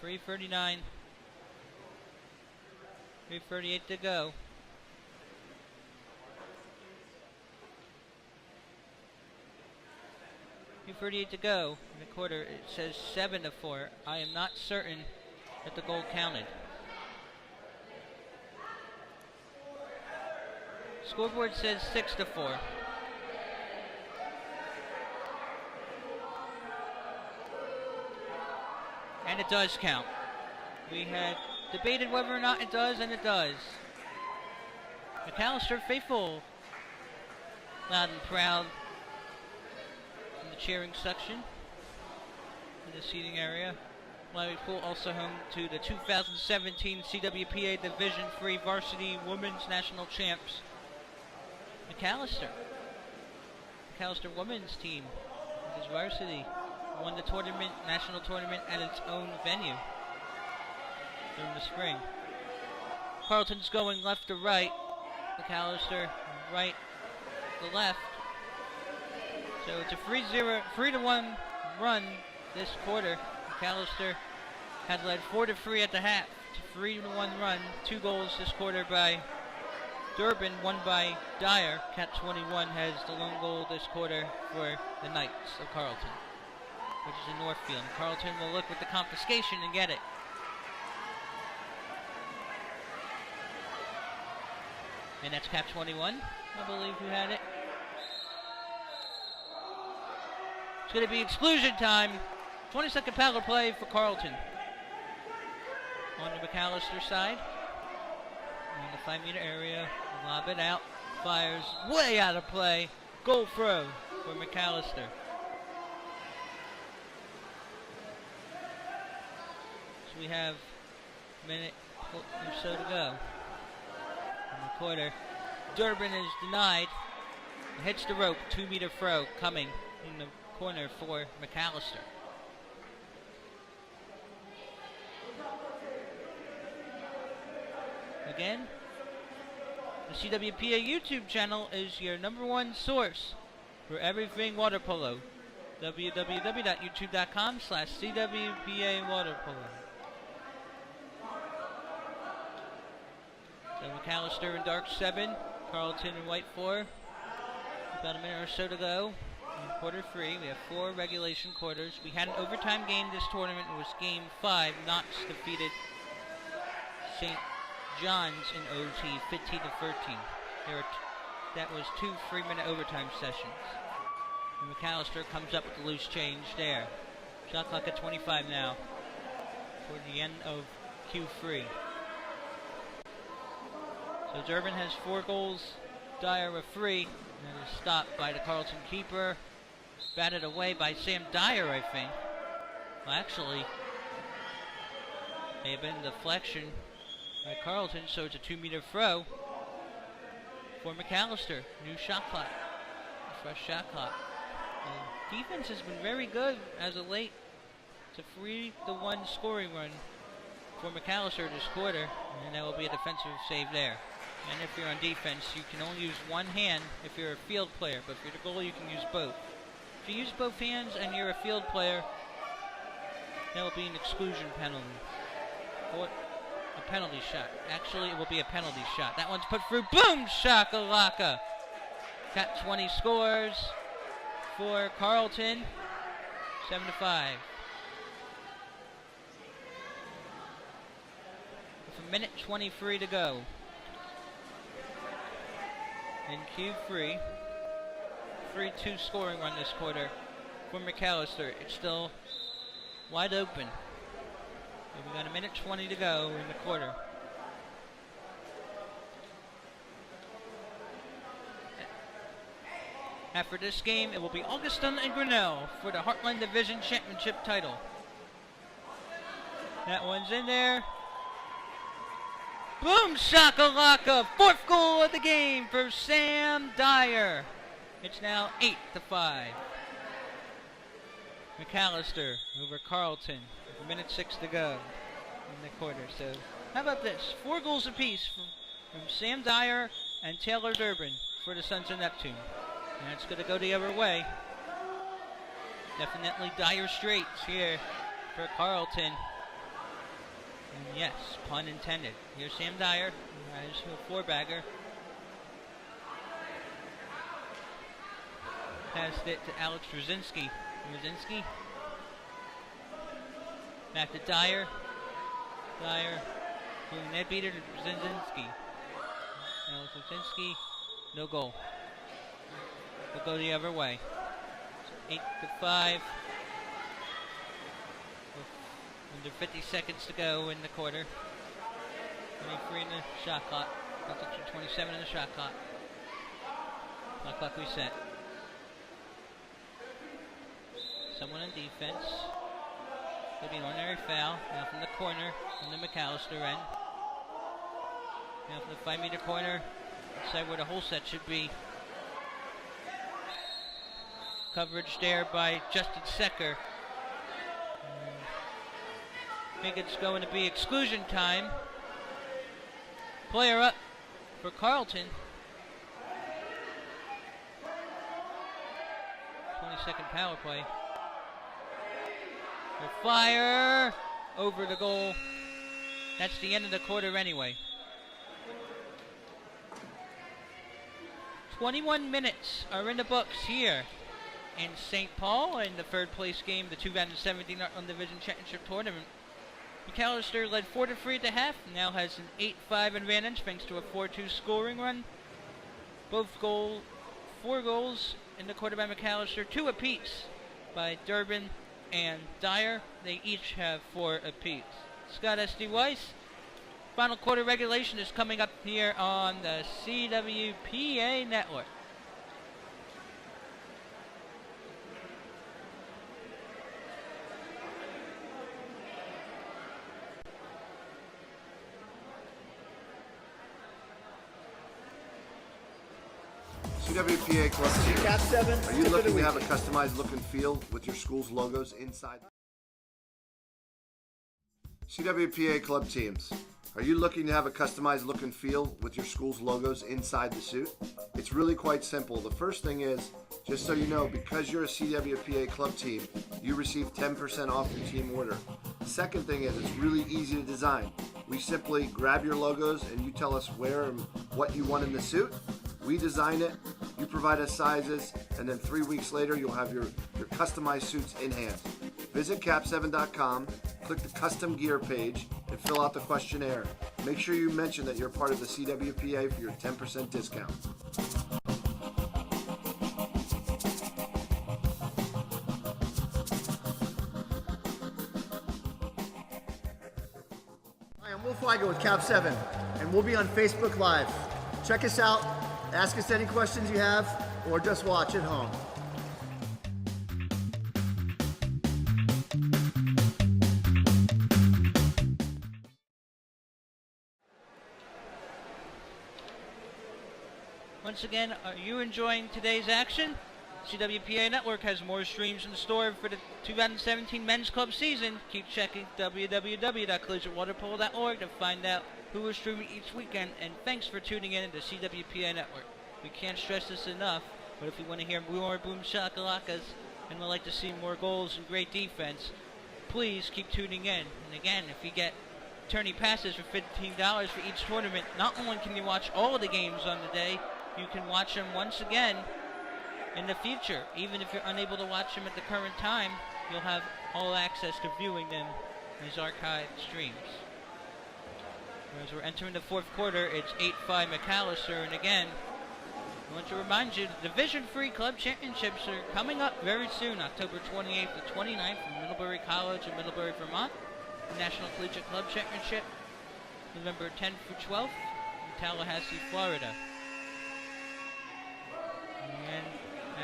3:39. 3:38 to go. .38 to go in the quarter. It says 7-4. I am not certain that the goal counted. Scoreboard says 6-4. And it does count. We had debated whether or not it does, and it does. Macalester faithful, loud and proud in the cheering section in the seating area. Lowry Pool also home to the 2017 CWPA Division III Varsity Women's National Champs. Macalester women's team, which is varsity, won the tournament, national tournament at its own venue during the spring. Carleton's going left to right. Macalester right to left. So it's a 3-1 run this quarter. Macalester had led 4-3 at the half. It's a 3-1 run. 2 goals this quarter by Durbin, 1 by Dyer. Cat 21 has the lone goal this quarter for the Knights of Carleton, which is in Northfield. Carleton will look with the confiscation and get it. And that's Cap 21, I believe, who had it. It's going to be exclusion time. 20-second power play for Carleton. On the Macalester side. In the 5-meter area. Lob it out. Fires way out of play. Goal throw for Macalester. So we have a minute or so to go in the quarter. Durbin is denied. It hits the rope. 2-meter throw coming in the corner for Macalester. Again, the CWPA YouTube channel is your #1 source for everything water polo. www.youtube.com/CWPA Water Polo. So Macalester in dark 7, Carleton in white 4. About a minute or so to go in quarter 3. We have 4 regulation quarters. We had an overtime game this tournament. It was game 5. Knox defeated St. John's in OT 15-13. That was 2 3-minute overtime sessions. And Macalester comes up with the loose change there. Shot clock at 25 now. Toward the end of Q3. So Durbin has 4 goals. Dyer with 3. And it is stopped by the Carleton keeper. Batted away by Sam Dyer, I think. Well, actually, may have been deflection by Carleton, so it's a 2-meter throw for Macalester. New shot clock. Fresh shot clock. The defense has been very good as of late. It's a 3-1 scoring run for Macalester this quarter, and that will be a defensive save there. And if you're on defense, you can only use one hand if you're a field player, but if you're the goalie, you can use both. If you use both hands and you're a field player, that will be an exclusion penalty. Or a penalty shot. Actually, it will be a penalty shot. That one's put through. Boom! Shakalaka! Cat 20 scores for Carleton. 7-5. With a minute 23 to go in Q3. 3-2 scoring run this quarter for Macalester. It's still wide open. And we got a minute 20 to go in the quarter. After this game, it will be Augustin and Grinnell for the Heartland Division Championship title. That one's in there. Boom shakalaka! 4th goal of the game for Sam Dyer. It's now 8-5. Macalester over Carleton. With 1:06 to go in the quarter. So how about this? 4 goals apiece from Sam Dyer and Taylor Durbin for the Sons of Neptune. And it's going to go the other way. Definitely dire straits here for Carleton. And yes, pun intended. Here's Sam Dyer. Here's a 4-bagger. Passed it to Alex Rosinski. Rosinski. Back to Dyer. Dyer. Doing net beater to Rosinski. Alex Rosinski. No goal. We'll go the other way. 8-5. Under 50 seconds to go in the quarter. 23 in the shot clock. 27 in the shot clock. Clock reset. Someone in defense. Could be an ordinary foul. Now from the corner on the Macalester end. Now from the 5-meter corner. Inside where the whole set should be. Coverage there by Justin Secker. I think it's going to be exclusion time. Player up for Carleton. 20-second power play. The fire over the goal. That's the end of the quarter anyway. 21 minutes are in the books here in St. Paul in the third place game, the 2017 Heartland Division Championship Tournament. Macalester led 4-3 at the half, now has an 8-5 advantage thanks to a 4-2 scoring run. 4 goals in the quarter by Macalester, 2 apiece by Durbin and Dyer. They each have 4 apiece. Scott S.D. Weiss, final quarter regulation is coming up here on the CWPA network.
CWPA Club Team.
Cap 7.
Are you looking to have a customized look and feel with your school's logos inside? CWPA Club Teams. Are you looking to have a customized look and feel with your school's logos inside the suit? It's really quite simple. The first thing is, just so you know, because you're a CWPA Club Team, you receive 10% off your team order. The second thing is, it's really easy to design. We simply grab your logos and you tell us where and what you want in the suit. We design it, you provide us sizes, and then 3 weeks later you'll have your customized suits in hand. Visit cap7.com, click the custom gear page, and fill out the questionnaire. Make sure you mention that you're part of the CWPA for your 10% discount.
Hi, I'm Will Feiger with Cap 7, and we'll be on Facebook Live. Check us out, ask us any questions you have, or just watch at home.
Once again, are you enjoying today's action? CWPA Network has more streams in store for the 2017 Men's Club season. Keep checking www.collegiatewaterpolo.org to find out who is streaming each weekend. And thanks for tuning in to CWPA Network. We can't stress this enough, but if you want to hear more boom shakalakas and would like to see more goals and great defense, please keep tuning in. And again, if you get tourney passes for $15 for each tournament, not only can you watch all of the games on the day, you can watch them once again in the future. Even if you're unable to watch them at the current time, you'll have all access to viewing them as archived streams. As we're entering the fourth quarter, it's 8-5 Macalester, and again, I want to remind you the Division III Club Championships are coming up very soon, October 28th to 29th from Middlebury College in Middlebury, Vermont. The National Collegiate Club Championship, November 10th through 12th in Tallahassee, Florida. And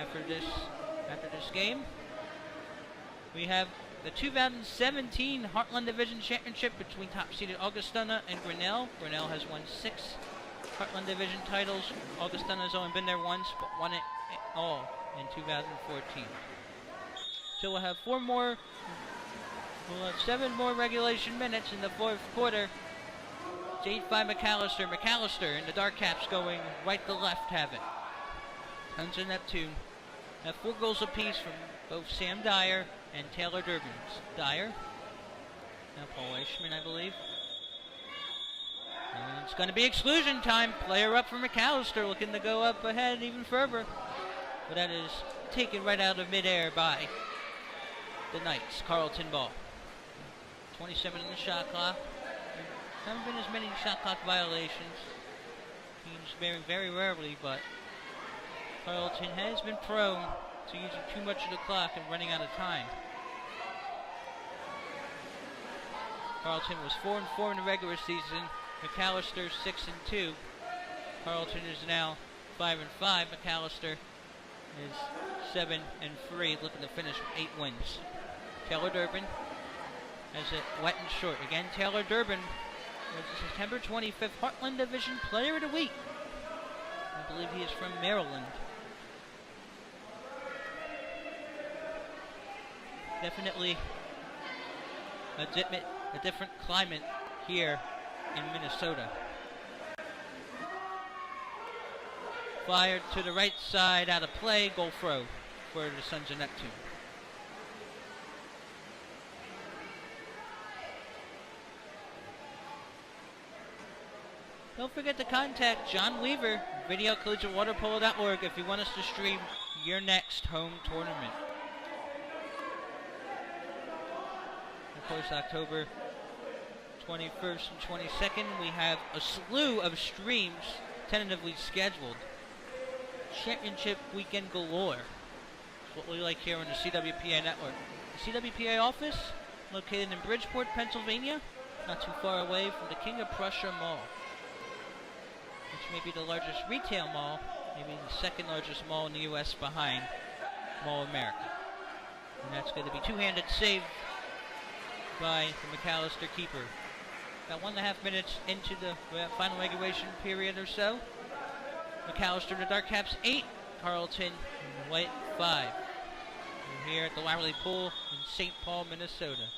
after this game, we have the 2017 Heartland Division Championship between top-seeded Augustana and Grinnell. Grinnell has won 6 Heartland Division titles. Augustana's only been there once, but won it all in 2014. So we'll have 7 more regulation minutes in the fourth quarter. It's 8-5 Macalester. Macalester and the Dark Caps going right to left have it. Sons of Neptune have 4 goals apiece from both Sam Dyer and Taylor Durbin. Dyer, now Paul Eichmann, I believe. And it's going to be exclusion time. Player up for Macalester, looking to go up ahead even further. But that is taken right out of midair by the Knights. Carleton ball. 27 in the shot clock. There haven't been as many shot clock violations. Teams very, very rarely, but Carleton has been prone to using too much of the clock and running out of time. Carleton was 4-4 in the regular season. Macalester 6-2. Carleton is now 5-5. Macalester is 7-3, looking to finish with 8 wins. Taylor Durbin has it wet and short. Again, Taylor Durbin was the September 25th Heartland Division Player of the Week. I believe he is from Maryland. Definitely a different climate here in Minnesota. Fired to the right side, out of play, goal throw for the Sons of Neptune. Don't forget to contact John Weaver, videocollegiatewwaterpolo.org, if you want us to stream your next home tournament. Of course, October 21st and 22nd, we have a slew of streams tentatively scheduled. Championship weekend galore. That's what we like here on the CWPA network. The CWPA office, located in Bridgeport, Pennsylvania, not too far away from the King of Prussia Mall, which may be the largest retail mall, maybe the second largest mall in the U.S. behind Mall of America. And that's going to be two-handed save by the Macalester keeper. About 1.5 minutes into the final regulation period or so. Macalester and the Dark Caps 8, Carleton and the White 5. We're here at the Waverly Pool in St. Paul, Minnesota.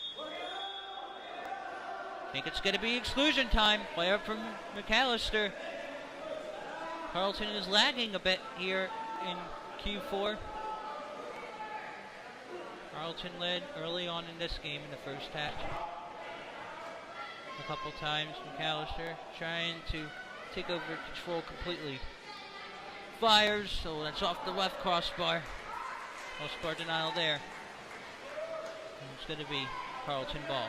I think it's going to be exclusion time. Player from Macalester. Carleton is lagging a bit here in Q4. Carleton led early on in this game in the first half. A couple times, Macalester trying to take over control completely. Fires, so that's off the left crossbar. Crossbar denial there. And it's going to be Carleton ball.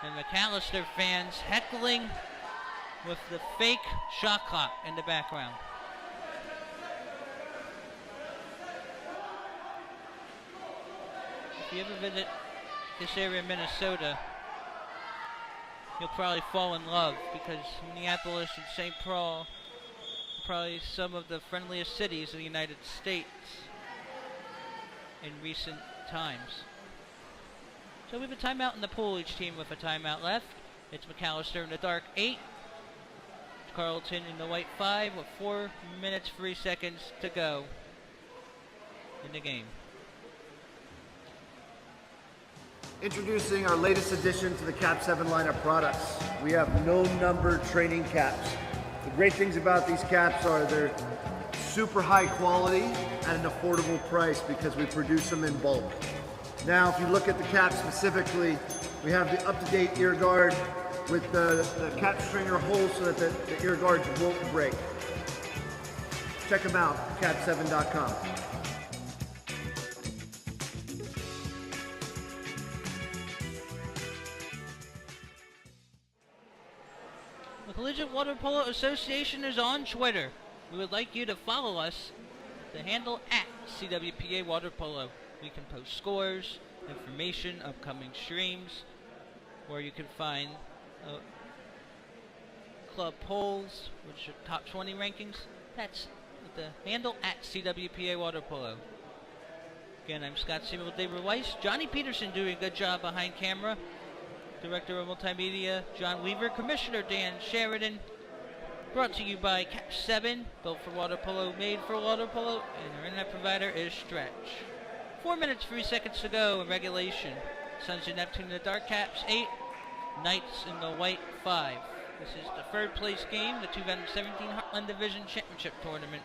And Macalester fans heckling with the fake shot clock in the background. If you ever visit this area of Minnesota, you'll probably fall in love, because Minneapolis and St. Paul are probably some of the friendliest cities in the United States in recent times. So we have a timeout in the pool, each team with a timeout left. It's Macalester in the dark 8. Carleton in the white 5 with 4 minutes 3 seconds to go in the game.
Introducing our latest addition to the Cap 7 line of products. We have no number training caps. The great things about these caps are they're super high quality at an affordable price because we produce them in bulk. Now, if you look at the cap specifically, we have the up-to-date ear guard with the cap stringer holes so that the ear guards won't break. Check them out, cap7.com.
The Collegiate Water Polo Association is on Twitter. We would like you to follow us, the handle @CWPA Water Polo. We can post scores, information, upcoming streams, or you can find club polls, which are top 20 rankings. That's the handle @CWPA Water Polo. Again, I'm Scott Samuel David Weiss. Johnny Peterson doing a good job behind camera. Director of Multimedia, John Weaver. Commissioner, Dan Sheridan. Brought to you by Cap 7, built for water polo, made for water polo, and our internet provider is Stretch. 4 minutes, 3 seconds to go in regulation. Suns and Neptune in the dark caps, 8. Knights in the white, 5. This is the third place game, the 2017 Heartland Division Championship Tournament.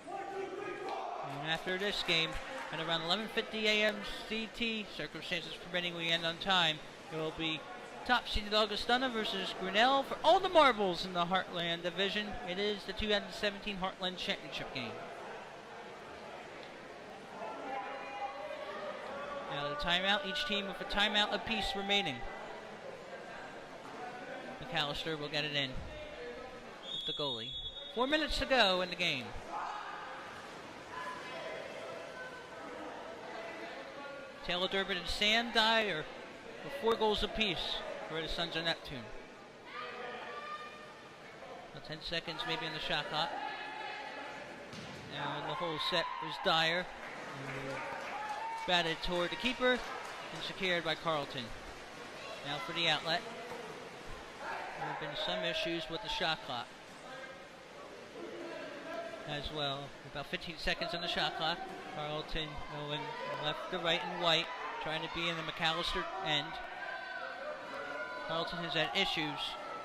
And after this game, at around 11:50 a.m. CT, circumstances permitting we end on time, it will be top seeded Augustana versus Grinnell for all the marbles in the Heartland Division. It is the 2017 Heartland Championship game. Now the timeout, each team with a timeout apiece remaining. Macalester will get it in with the goalie. 4 minutes to go in the game. Taylor Durbin and Sam Dyer with 4 goals apiece for the Sons of Neptune. Now 10 seconds maybe on the shot clock. Now in the whole set was Dyer. Batted toward the keeper and secured by Carleton. Now for the outlet. There have been some issues with the shot clock as well. About 15 seconds on the shot clock. Carleton going left to right and white, trying to be in the Macalester end. Carleton has had issues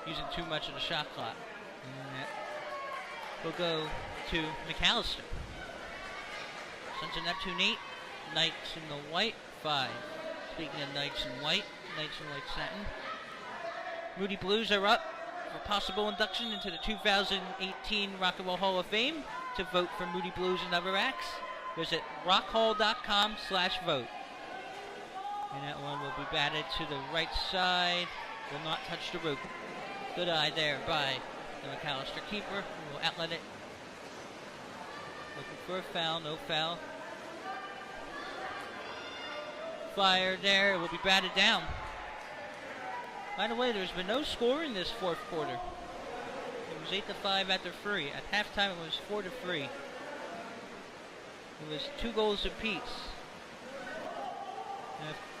using too much of the shot clock. And that will go to Macalester. Sons of Neptune 8, Knights in the white 5. Speaking of Knights in white satin. Moody Blues are up for possible induction into the 2018 Rock and Roll Hall of Fame. To vote for Moody Blues and other acts, visit rockhall.com/vote. And that one will be batted to the right side. Will not touch the rope. Good eye there by the Macalester keeper, who will outlet it. Looking for a foul, no foul. Fire there, it will be batted down. By the way, there's been no score in this fourth quarter. It was 8-5 after 3. At halftime, it was 4-3. It was 2 goals apiece.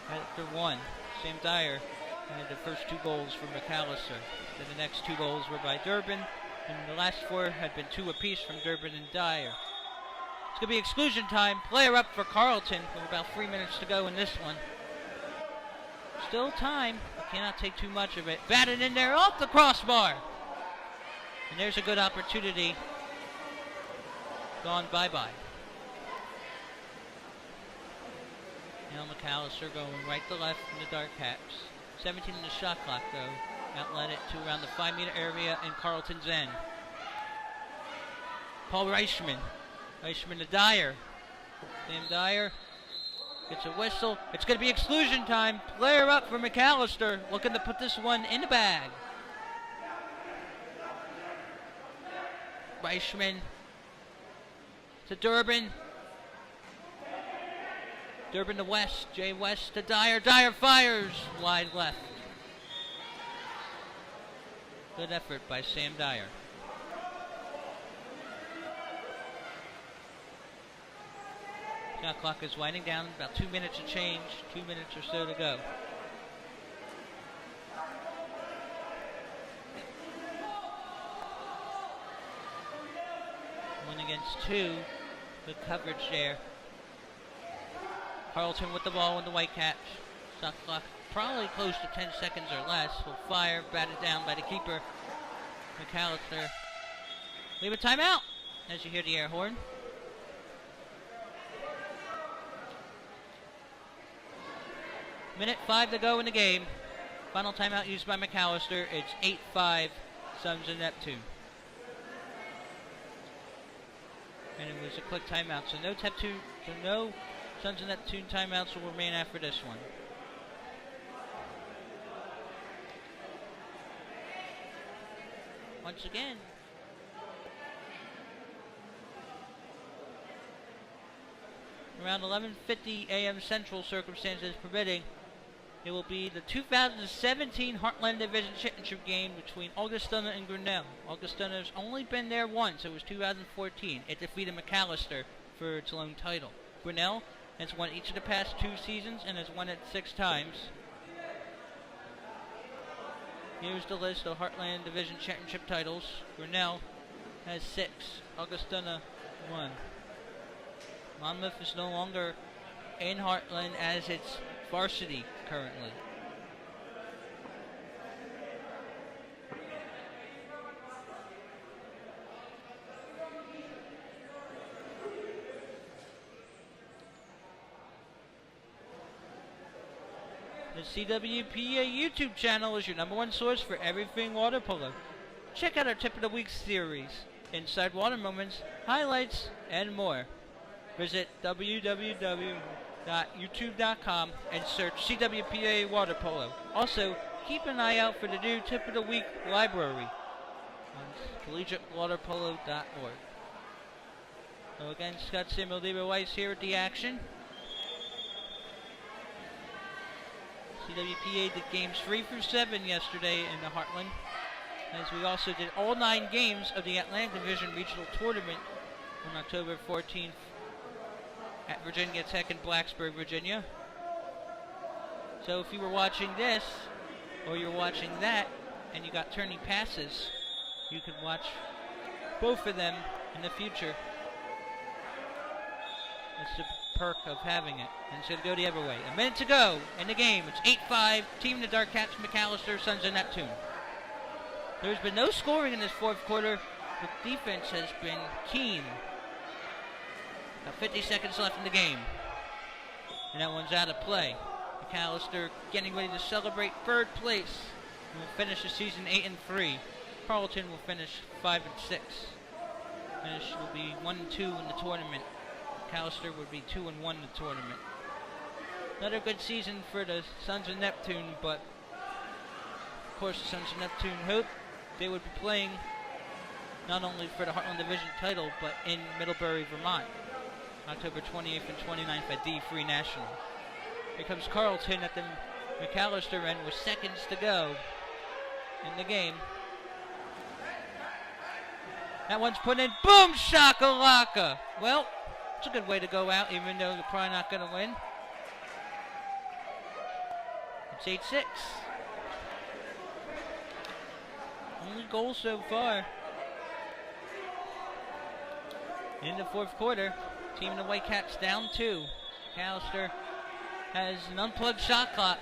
After 1, Sam Dyer had the first 2 goals for Macalester. Then the next 2 goals were by Durbin, and the last 4 had been 2 apiece from Durbin and Dyer. It's going to be exclusion time. Player up for Carleton with about 3 minutes to go in this one. Still time, but cannot take too much of it. Batted in there off the crossbar. And there's a good opportunity. Gone bye-bye. Now Macalester going right to left in the dark caps. 17 in the shot clock though. Outlet it to around the 5-meter area in Carleton's end. Paul Reichman. Reichman to Dyer. Sam Dyer gets a whistle. It's going to be exclusion time. Player up for Macalester. Looking to put this one in the bag. Reichman to Durbin. Durbin to West. Jay West to Dyer. Dyer fires wide left. Good effort by Sam Dyer. Shot clock is winding down. About 2 minutes to change. 2 minutes or so to go. 1 against 2. Good coverage there. Carleton with the ball in the Whitecaps. Shot clock probably close to 10 seconds or less. Will fire, batted down by the keeper. Macalester. Leave a timeout as you hear the air horn. Minute 5 to go in the game. Final timeout used by Macalester. It's 8-5 Sons of Neptune. And it was a quick timeout, so no Sons of Neptune timeouts will remain after this one. Once again, around 11:50 a.m. Central, circumstances permitting, it will be the 2017 Heartland Division Championship game between Augustana and Grinnell. Augustana has only been there once. It was 2014. It defeated Macalester for its own title. Grinnell has won each of the past 2 seasons and has won it 6 times. Here's the list of Heartland Division Championship titles. Grinnell has 6. Augustana 1. Monmouth is no longer in Heartland as its varsity currently. The CWPA YouTube channel is your #1 source for everything water polo. Check out our Tip of the Week series, Inside Water Moments, highlights, and more. Visit www.youtube.com and search CWPA Water Polo. Also, keep an eye out for the new Tip of the Week library on collegiatewaterpolo.org. So again, Scott Samuel Weiss here at the action. CWPA did games 3 through 7 yesterday in the Heartland, as we also did all 9 games of the Atlantic Division Regional Tournament on October 14th at Virginia Tech in Blacksburg, Virginia. So if you were watching this, or you're watching that, and you got turning passes, you could watch both of them in the future. That's the perk of having it. And it's going to go the other way. A minute to go in the game. It's 8-5. Team in the Dark Caps, Macalester, Sons of Neptune. There's been no scoring in this fourth quarter. The defense has been keen. About 50 seconds left in the game. And that one's out of play. Macalester getting ready to celebrate third place. We'll finish the season 8-3. Carleton will finish 5-6. Finish will be 1-2 in the tournament. Macalester would be 2-1 in the tournament. Another good season for the Sons of Neptune, but of course the Sons of Neptune hope they would be playing not only for the Heartland Division title, but in Middlebury, Vermont, October 28th and 29th at D3 National. Here comes Carleton at the Macalester end with seconds to go in the game. That one's put in. Boom! Shakalaka! Well, it's a good way to go out, even though you're probably not going to win. It's 8-6. Only goal so far. In the fourth quarter, team in the Whitecaps down 2. Macalester has an unplugged shot clock.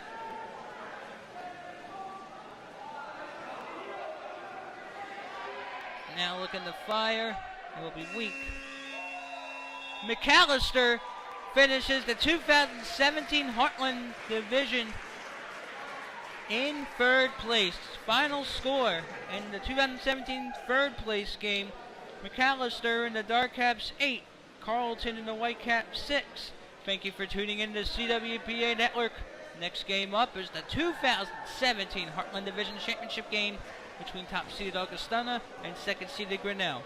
Now looking to fire. It will be weak. Macalester finishes the 2017 Heartland Division in third place. Final score in the 2017 third place game, Macalester in the Dark Caps 8, Carleton in the Whitecaps 6. Thank you for tuning in to CWPA Network. Next game up is the 2017 Heartland Division Championship game between top seeded Augustana and second seeded Grinnell.